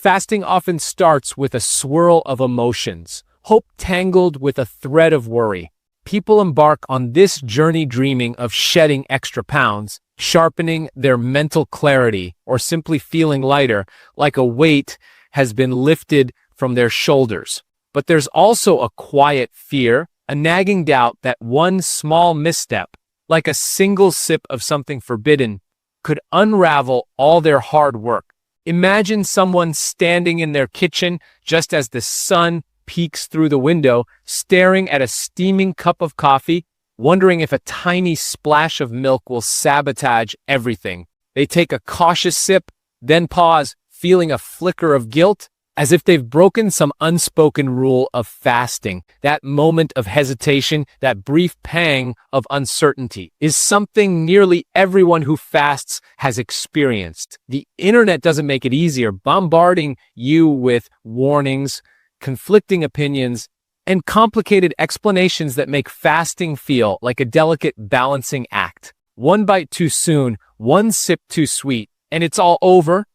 Fasting often starts with a swirl of emotions, hope tangled with a thread of worry. People embark on this journey dreaming of shedding extra pounds, sharpening their mental clarity, or simply feeling lighter, like a weight has been lifted from their shoulders. But there's also a quiet fear, a nagging doubt that one small misstep, like a single sip of something forbidden, could unravel all their hard work. Imagine someone standing in their kitchen just as the sun peeks through the window, staring at a steaming cup of coffee, wondering if a tiny splash of milk will sabotage everything. They take a cautious sip, then pause, feeling a flicker of guilt, as if they've broken some unspoken rule of fasting. That moment of hesitation, that brief pang of uncertainty, is something nearly everyone who fasts has experienced. The internet doesn't make it easier, bombarding you with warnings, conflicting opinions, and complicated explanations that make fasting feel like a delicate balancing act. One bite too soon, one sip too sweet, and it's all over,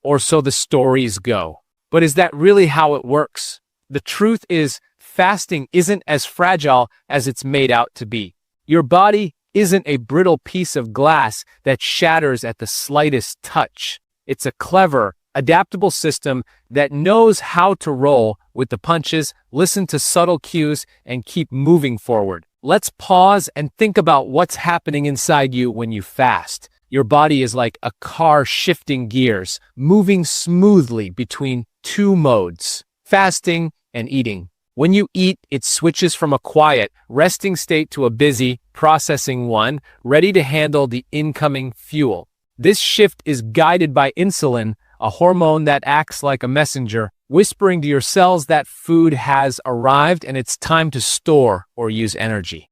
or so the stories go. But is that really how it works? The truth is, fasting isn't as fragile as it's made out to be. Your body isn't a brittle piece of glass that shatters at the slightest touch. It's a clever, adaptable system that knows how to roll with the punches, listen to subtle cues, and keep moving forward. Let's pause and think about what's happening inside you when you fast. Your body is like a car shifting gears, moving smoothly between two modes, fasting and eating. When you eat, it switches from a quiet, resting state to a busy, processing one, ready to handle the incoming fuel. This shift is guided by insulin, a hormone that acts like a messenger, whispering to your cells that food has arrived and it's time to store or use energy.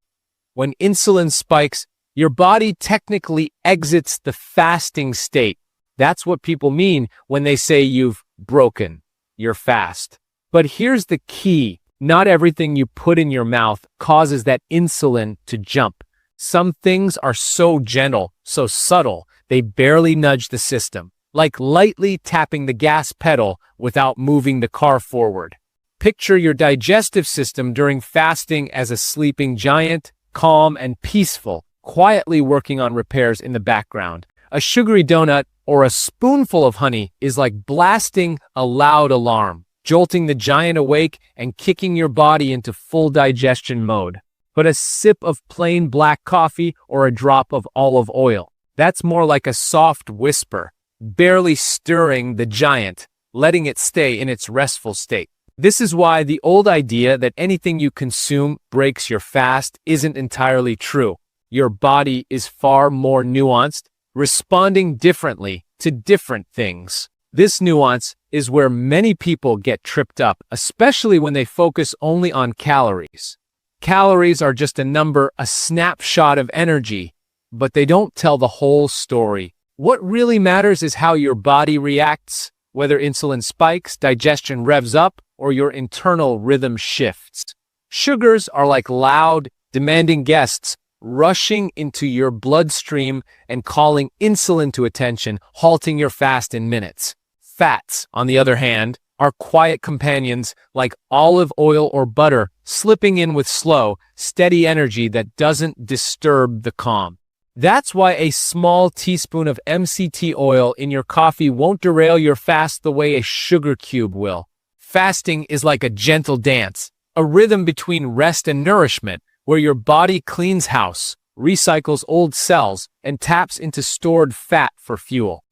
When insulin spikes, your body technically exits the fasting state. That's what people mean when they say you've broken your fast. But here's the key. Not everything you put in your mouth causes that insulin to jump. Some things are so gentle, so subtle, they barely nudge the system, like lightly tapping the gas pedal without moving the car forward. Picture your digestive system during fasting as a sleeping giant, calm and peaceful, quietly working on repairs in the background. A sugary donut or a spoonful of honey is like blasting a loud alarm, jolting the giant awake and kicking your body into full digestion mode. But a sip of plain black coffee or a drop of olive oil, that's more like a soft whisper, barely stirring the giant, letting it stay in its restful state. This is why the old idea that anything you consume breaks your fast isn't entirely true. Your body is far more nuanced, responding differently to different things. This nuance is where many people get tripped up, especially when they focus only on calories. Calories are just a number, a snapshot of energy, but they don't tell the whole story. What really matters is how your body reacts, whether insulin spikes, digestion revs up, or your internal rhythm shifts. Sugars are like loud, demanding guests, rushing into your bloodstream and calling insulin to attention, halting your fast in minutes. Fats, on the other hand, are quiet companions like olive oil or butter, slipping in with slow, steady energy that doesn't disturb the calm. That's why a small teaspoon of MCT oil in your coffee won't derail your fast the way a sugar cube will. Fasting is like a gentle dance, a rhythm between rest and nourishment, where your body cleans house, recycles old cells, and taps into stored fat for fuel.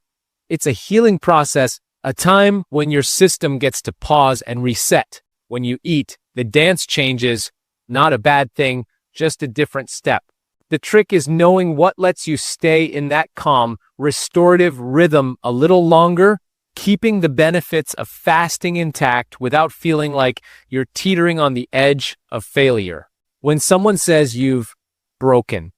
It's a healing process, a time when your system gets to pause and reset. When you eat, the dance changes, not a bad thing, just a different step. The trick is knowing what lets you stay in that calm, restorative rhythm a little longer, keeping the benefits of fasting intact without feeling like you're teetering on the edge of failure. When someone says you've broken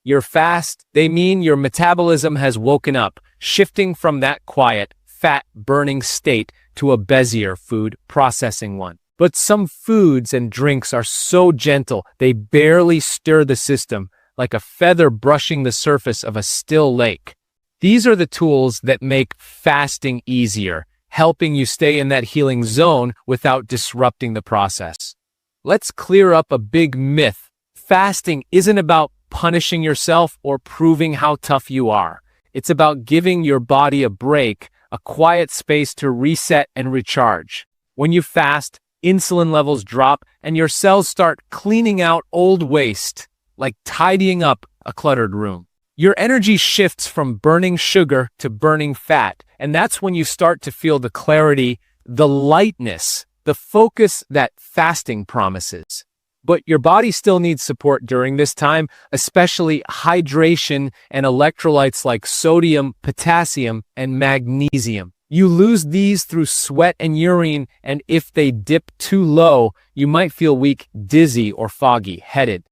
your fast, they mean your metabolism has woken up, shifting from that quiet, fat-burning state to a busier food processing one. But some foods and drinks are so gentle, they barely stir the system, like a feather brushing the surface of a still lake. These are the tools that make fasting easier. helping you stay in that healing zone without disrupting the process. Let's clear up a big myth. Fasting isn't about punishing yourself or proving how tough you are. It's about giving your body a break, a quiet space to reset and recharge. When you fast, insulin levels drop and your cells start cleaning out old waste, like tidying up a cluttered room. Your energy shifts from burning sugar to burning fat, and that's when you start to feel the clarity, the lightness, the focus that fasting promises. But your body still needs support during this time, especially hydration and electrolytes like sodium, potassium, and magnesium. You lose these through sweat and urine, and if they dip too low, you might feel weak, dizzy, or foggy-headed.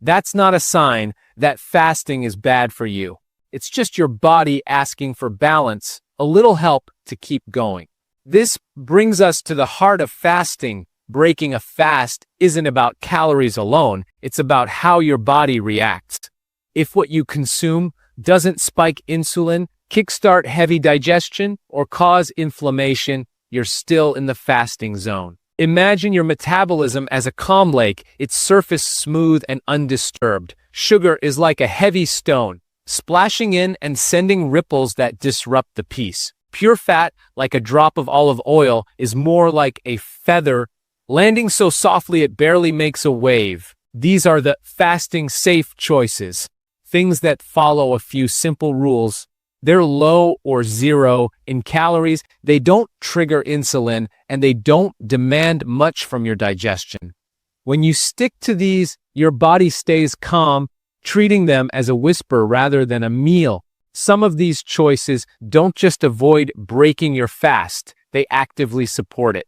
That's not a sign that fasting is bad for you. It's just your body asking for balance, a little help to keep going. This brings us to the heart of fasting. Breaking a fast isn't about calories alone, it's about how your body reacts. If what you consume doesn't spike insulin, kickstart heavy digestion, or cause inflammation, you're still in the fasting zone. Imagine your metabolism as a calm lake, its surface smooth and undisturbed. Sugar is like a heavy stone, splashing in and sending ripples that disrupt the peace. Pure fat, like a drop of olive oil, is more like a feather, landing so softly it barely makes a wave. These are the fasting safe choices, things that follow a few simple rules. They're low or zero in calories, they don't trigger insulin, and they don't demand much from your digestion. When you stick to these, your body stays calm, treating them as a whisper rather than a meal. Some of these choices don't just avoid breaking your fast, they actively support it.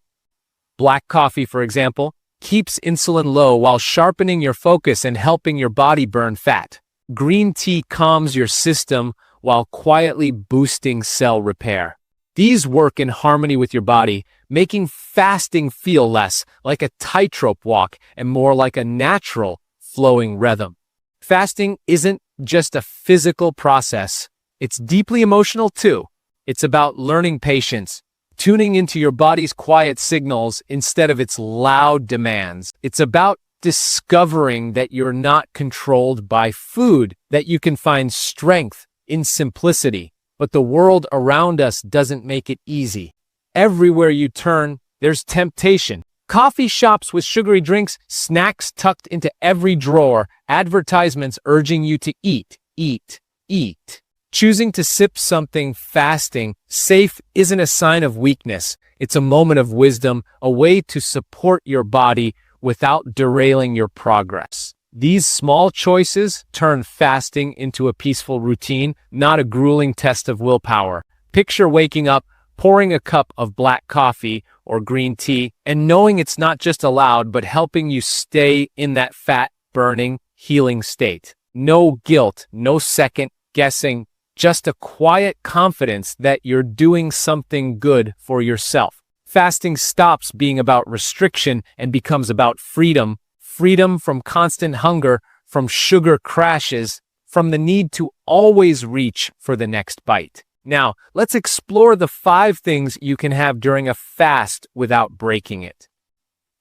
Black coffee, for example, keeps insulin low while sharpening your focus and helping your body burn fat. Green tea calms your system while quietly boosting cell repair. These work in harmony with your body, making fasting feel less like a tightrope walk and more like a natural, flowing rhythm. Fasting isn't just a physical process, it's deeply emotional too. It's about learning patience, tuning into your body's quiet signals instead of its loud demands. It's about discovering that you're not controlled by food, that you can find strength in simplicity. But the world around us doesn't make it easy. Everywhere you turn, there's temptation. Coffee shops with sugary drinks, snacks tucked into every drawer, advertisements urging you to eat, eat, eat. Choosing to sip something fasting safe isn't a sign of weakness. It's a moment of wisdom, a way to support your body without derailing your progress. These small choices turn fasting into a peaceful routine, not a grueling test of willpower. Picture waking up, pouring a cup of black coffee or green tea, and knowing it's not just allowed, but helping you stay in that fat-burning, healing state. No guilt, no second guessing, just a quiet confidence that you're doing something good for yourself. Fasting stops being about restriction and becomes about freedom. Freedom from constant hunger, from sugar crashes, from the need to always reach for the next bite. Now, let's explore the 5 things you can have during a fast without breaking it.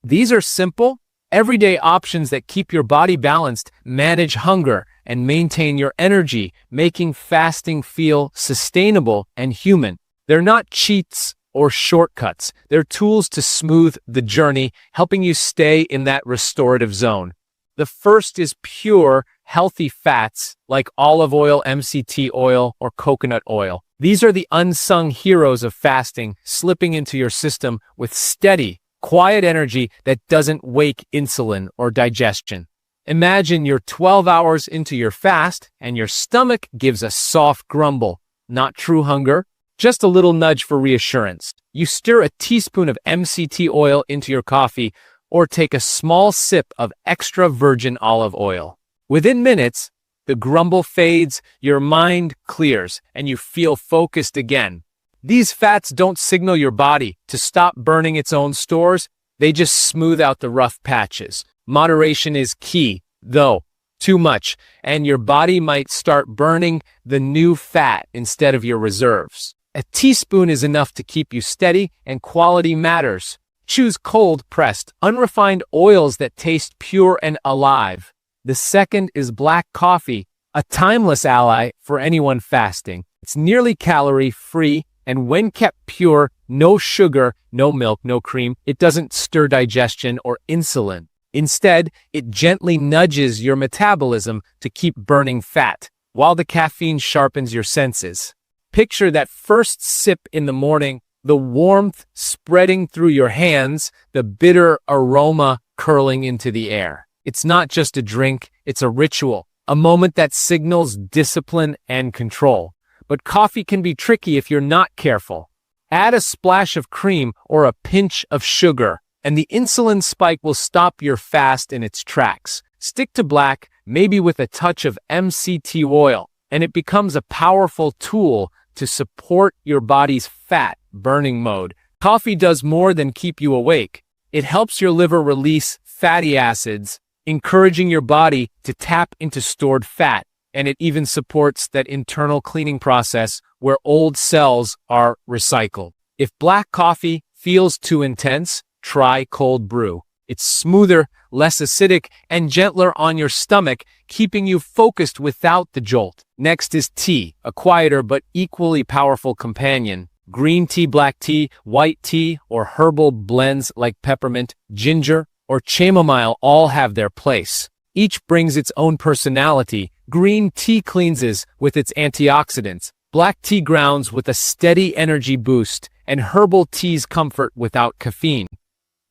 These are simple, everyday options that keep your body balanced, manage hunger, and maintain your energy, making fasting feel sustainable and human. They're not cheats or shortcuts. They're tools to smooth the journey, helping you stay in that restorative zone. The first is pure, healthy fats like olive oil, MCT oil, or coconut oil. These are the unsung heroes of fasting, slipping into your system with steady, quiet energy that doesn't wake insulin or digestion. Imagine you're 12 hours into your fast and your stomach gives a soft grumble. Not true hunger, just a little nudge for reassurance. You stir a teaspoon of MCT oil into your coffee or take a small sip of extra virgin olive oil. Within minutes, the grumble fades, your mind clears, and you feel focused again. These fats don't signal your body to stop burning its own stores, they just smooth out the rough patches. Moderation is key, though. Too much, and your body might start burning the new fat instead of your reserves. A teaspoon is enough to keep you steady, and quality matters. Choose cold-pressed, unrefined oils that taste pure and alive. The second is black coffee, a timeless ally for anyone fasting. It's nearly calorie-free, and when kept pure, no sugar, no milk, no cream, it doesn't stir digestion or insulin. Instead, it gently nudges your metabolism to keep burning fat, while the caffeine sharpens your senses. Picture that first sip in the morning, the warmth spreading through your hands, the bitter aroma curling into the air. It's not just a drink, it's a ritual, a moment that signals discipline and control. But coffee can be tricky if you're not careful. Add a splash of cream or a pinch of sugar, and the insulin spike will stop your fast in its tracks. Stick to black, maybe with a touch of MCT oil, and it becomes a powerful tool to support your body's fat burning mode. Coffee does more than keep you awake. It helps your liver release fatty acids, encouraging your body to tap into stored fat, and it even supports that internal cleaning process where old cells are recycled. If black coffee feels too intense, try cold brew. It's smoother, less acidic, and gentler on your stomach, keeping you focused without the jolt. Next is tea, a quieter but equally powerful companion. Green tea, black tea, white tea, or herbal blends like peppermint, ginger, or chamomile all have their place. Each brings its own personality. Green tea cleanses with its antioxidants, black tea grounds with a steady energy boost, and herbal teas comfort without caffeine.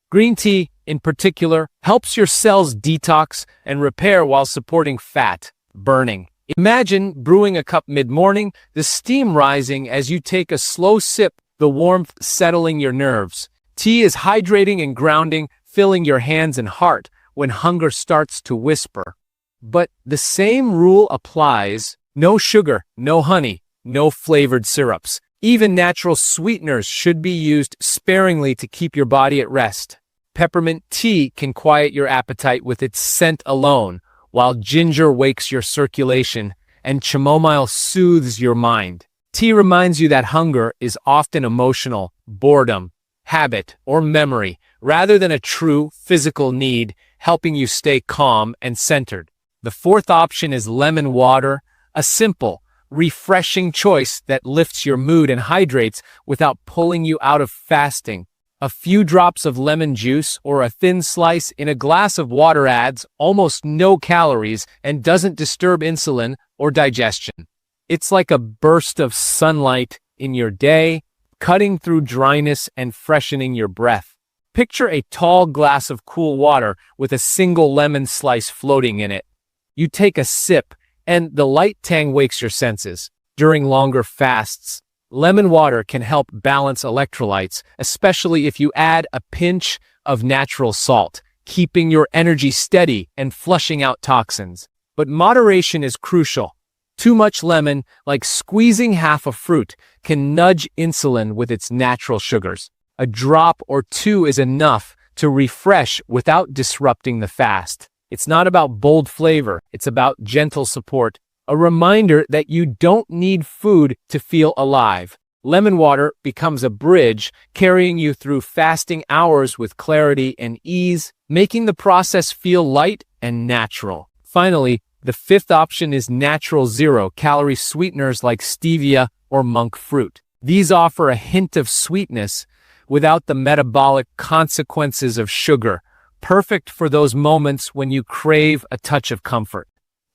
Green tea, in particular, helps your cells detox and repair while supporting fat burning. Imagine brewing a cup mid-morning, the steam rising as you take a slow sip, the warmth settling your nerves. Tea is hydrating and grounding, filling your hands and heart when hunger starts to whisper. But the same rule applies: no sugar, no honey, no flavored syrups. Even natural sweeteners should be used sparingly to keep your body at rest. Peppermint tea can quiet your appetite with its scent alone, while ginger wakes your circulation and chamomile soothes your mind. Tea reminds you that hunger is often emotional, boredom, habit, or memory, rather than a true physical need, helping you stay calm and centered. The fourth option is lemon water, a simple, refreshing choice that lifts your mood and hydrates without pulling you out of fasting. A few drops of lemon juice or a thin slice in a glass of water adds almost no calories and doesn't disturb insulin or digestion. It's like a burst of sunlight in your day, cutting through dryness and freshening your breath. Picture a tall glass of cool water with a single lemon slice floating in it. You take a sip, and the light tang wakes your senses. During longer fasts, lemon water can help balance electrolytes, especially if you add a pinch of natural salt, keeping your energy steady and flushing out toxins. But moderation is crucial. Too much lemon, like squeezing half a fruit, can nudge insulin with its natural sugars. A drop or two is enough to refresh without disrupting the fast. It's not about bold flavor, it's about gentle support, a reminder that you don't need food to feel alive. Lemon water becomes a bridge, carrying you through fasting hours with clarity and ease, making the process feel light and natural. Finally, the fifth option is natural zero-calorie sweeteners like stevia or monk fruit. These offer a hint of sweetness without the metabolic consequences of sugar, perfect for those moments when you crave a touch of comfort.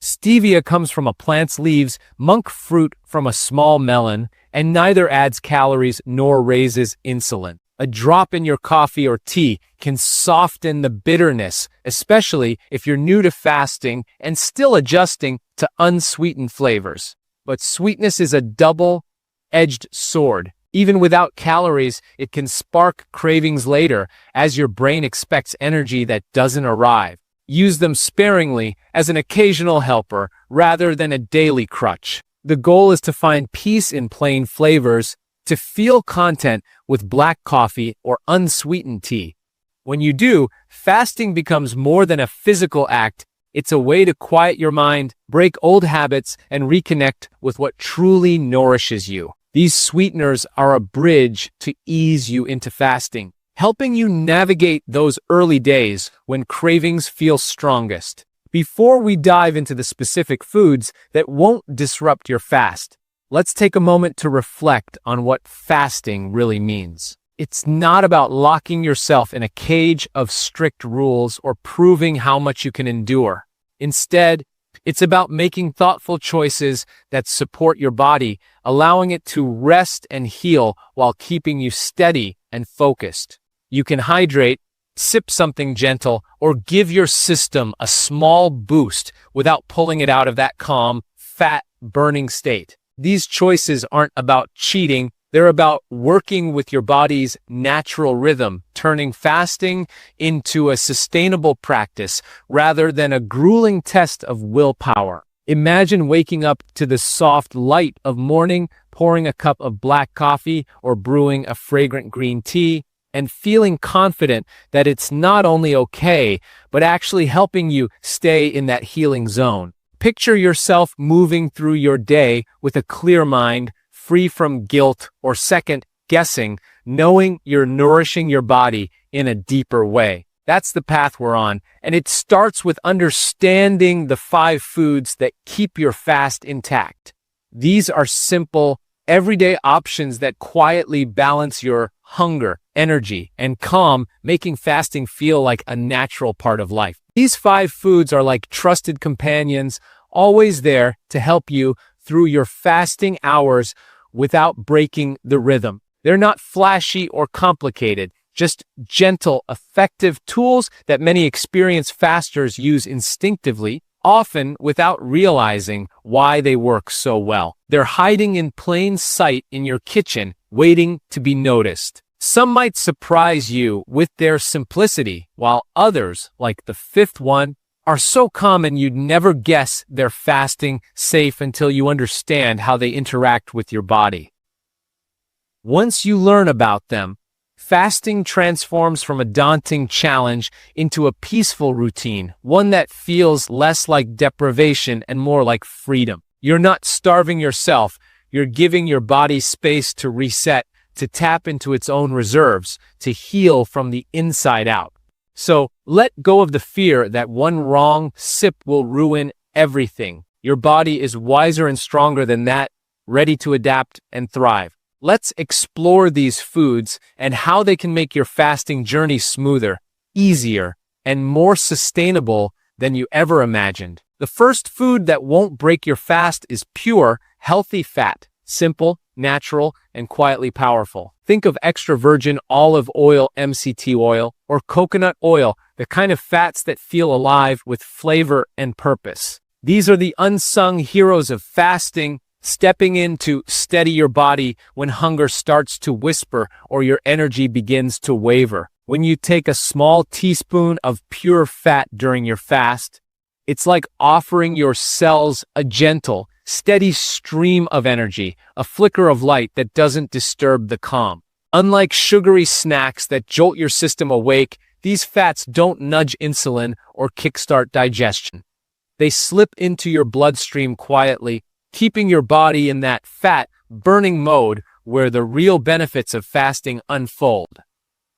Stevia comes from a plant's leaves, monk fruit from a small melon, and neither adds calories nor raises insulin. A drop in your coffee or tea can soften the bitterness, especially if you're new to fasting and still adjusting to unsweetened flavors. But sweetness is a double-edged sword. Even without calories, it can spark cravings later as your brain expects energy that doesn't arrive. Use them sparingly as an occasional helper rather than a daily crutch. The goal is to find peace in plain flavors, to feel content with black coffee or unsweetened tea. When you do, fasting becomes more than a physical act. It's a way to quiet your mind, break old habits, and reconnect with what truly nourishes you. These sweeteners are a bridge to ease you into fasting, helping you navigate those early days when cravings feel strongest. Before we dive into the specific foods that won't disrupt your fast, let's take a moment to reflect on what fasting really means. It's not about locking yourself in a cage of strict rules or proving how much you can endure. Instead, it's about making thoughtful choices that support your body, allowing it to rest and heal while keeping you steady and focused. You can hydrate, sip something gentle, or give your system a small boost without pulling it out of that calm, fat-burning state. These choices aren't about cheating. They're about working with your body's natural rhythm, turning fasting into a sustainable practice rather than a grueling test of willpower. Imagine waking up to the soft light of morning, pouring a cup of black coffee or brewing a fragrant green tea, and feeling confident that it's not only okay, but actually helping you stay in that healing zone. Picture yourself moving through your day with a clear mind, free from guilt or second guessing, knowing you're nourishing your body in a deeper way. That's the path we're on, and it starts with understanding the 5 foods that keep your fast intact. These are simple, everyday options that quietly balance your hunger, energy, and calm, making fasting feel like a natural part of life. These 5 foods are like trusted companions, always there to help you through your fasting hours without breaking the rhythm. They're not flashy or complicated, just gentle, effective tools that many experienced fasters use instinctively, often without realizing why they work so well. They're hiding in plain sight in your kitchen, waiting to be noticed. Some might surprise you with their simplicity, while others, like the 5th one, are so common you'd never guess they're fasting safe until you understand how they interact with your body. Once you learn about them, fasting transforms from a daunting challenge into a peaceful routine, one that feels less like deprivation and more like freedom. You're not starving yourself, you're giving your body space to reset, to tap into its own reserves, to heal from the inside out. So let go of the fear that one wrong sip will ruin everything. Your body is wiser and stronger than that, ready to adapt and thrive. Let's explore these foods and how they can make your fasting journey smoother, easier, and more sustainable than you ever imagined. The first food that won't break your fast is pure, healthy fat. Simple, natural, and quietly powerful. Think of extra virgin olive oil, MCT oil, or coconut oil, the kind of fats that feel alive with flavor and purpose. These are the unsung heroes of fasting, stepping in to steady your body when hunger starts to whisper or your energy begins to waver. When you take a small teaspoon of pure fat during your fast, it's like offering your cells a gentle, steady stream of energy, a flicker of light that doesn't disturb the calm. Unlike sugary snacks that jolt your system awake, these fats don't nudge insulin or kickstart digestion. They slip into your bloodstream quietly, keeping your body in that fat-burning mode where the real benefits of fasting unfold.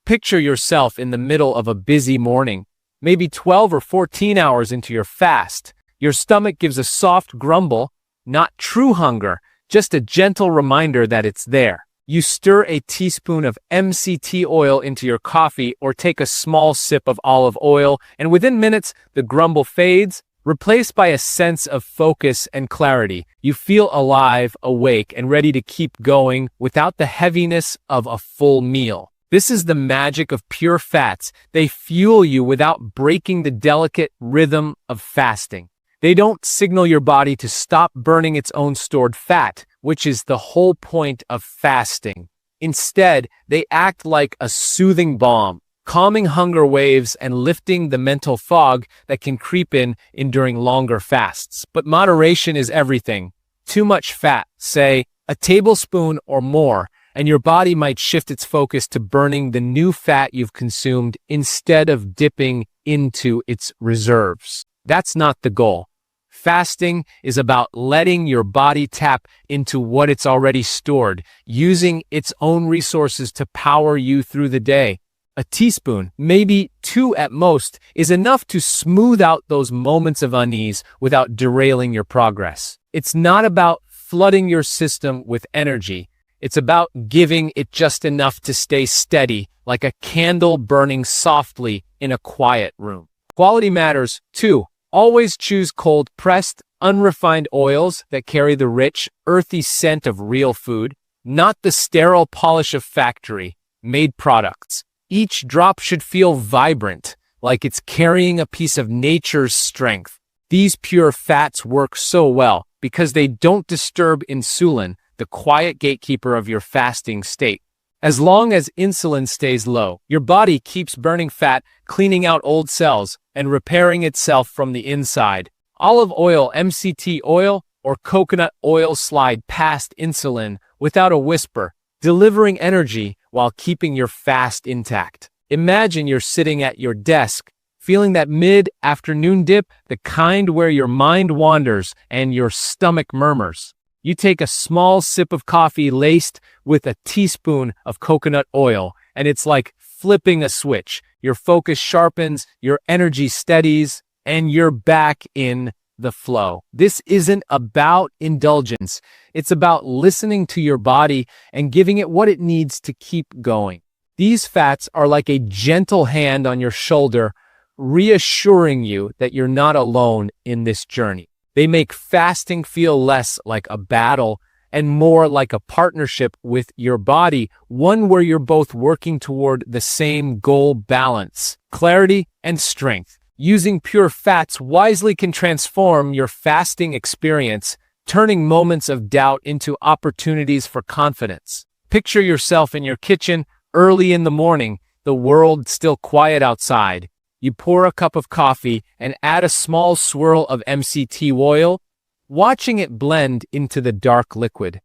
Picture yourself in the middle of a busy morning, maybe 12 or 14 hours into your fast. Your stomach gives a soft grumble, not true hunger, just a gentle reminder that it's there. You stir a teaspoon of MCT oil into your coffee or take a small sip of olive oil, and within minutes, the grumble fades, replaced by a sense of focus and clarity. You feel alive, awake, and ready to keep going without the heaviness of a full meal. This is the magic of pure fats. They fuel you without breaking the delicate rhythm of fasting. They don't signal your body to stop burning its own stored fat, which is the whole point of fasting. Instead, they act like a soothing balm, calming hunger waves and lifting the mental fog that can creep in during longer fasts. But moderation is everything. Too much fat, say a tablespoon or more, and your body might shift its focus to burning the new fat you've consumed instead of dipping into its reserves. That's not the goal. Fasting is about letting your body tap into what it's already stored, using its own resources to power you through the day. A teaspoon, maybe two at most, is enough to smooth out those moments of unease without derailing your progress. It's not about flooding your system with energy. It's about giving it just enough to stay steady, like a candle burning softly in a quiet room. Quality matters, too. Always choose cold-pressed, unrefined oils that carry the rich, earthy scent of real food, not the sterile polish of factory-made products. Each drop should feel vibrant, like it's carrying a piece of nature's strength. These pure fats work so well because they don't disturb insulin, the quiet gatekeeper of your fasting state. As long as insulin stays low, your body keeps burning fat, cleaning out old cells, and repairing itself from the inside. Olive oil, MCT oil, or coconut oil slide past insulin without a whisper, delivering energy while keeping your fast intact. Imagine you're sitting at your desk, feeling that mid-afternoon dip, the kind where your mind wanders and your stomach murmurs. You take a small sip of coffee laced with a teaspoon of coconut oil, and it's like flipping a switch. Your focus sharpens, your energy steadies, and you're back in the flow. This isn't about indulgence. It's about listening to your body and giving it what it needs to keep going. These fats are like a gentle hand on your shoulder, reassuring you that you're not alone in this journey. They make fasting feel less like a battle and more like a partnership with your body, one where you're both working toward the same goal: balance, clarity, and strength. Using pure fats wisely can transform your fasting experience, turning moments of doubt into opportunities for confidence. Picture yourself in your kitchen early in the morning, the world still quiet outside. You pour a cup of coffee and add a small swirl of MCT oil, watching it blend into the dark liquid.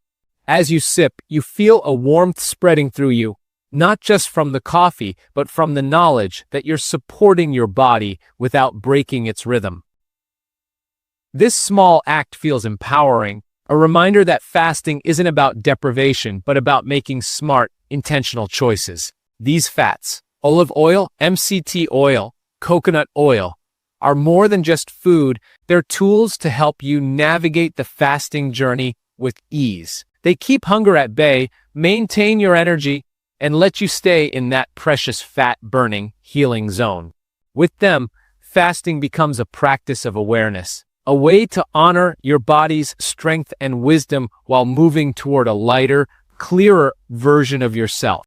As you sip, you feel a warmth spreading through you, not just from the coffee, but from the knowledge that you're supporting your body without breaking its rhythm. This small act feels empowering, a reminder that fasting isn't about deprivation, but about making smart, intentional choices. These fats, olive oil, MCT oil, coconut oil, are more than just food. They're tools to help you navigate the fasting journey with ease. They keep hunger at bay, maintain your energy, and let you stay in that precious fat-burning, healing zone. With them, fasting becomes a practice of awareness, a way to honor your body's strength and wisdom while moving toward a lighter, clearer version of yourself.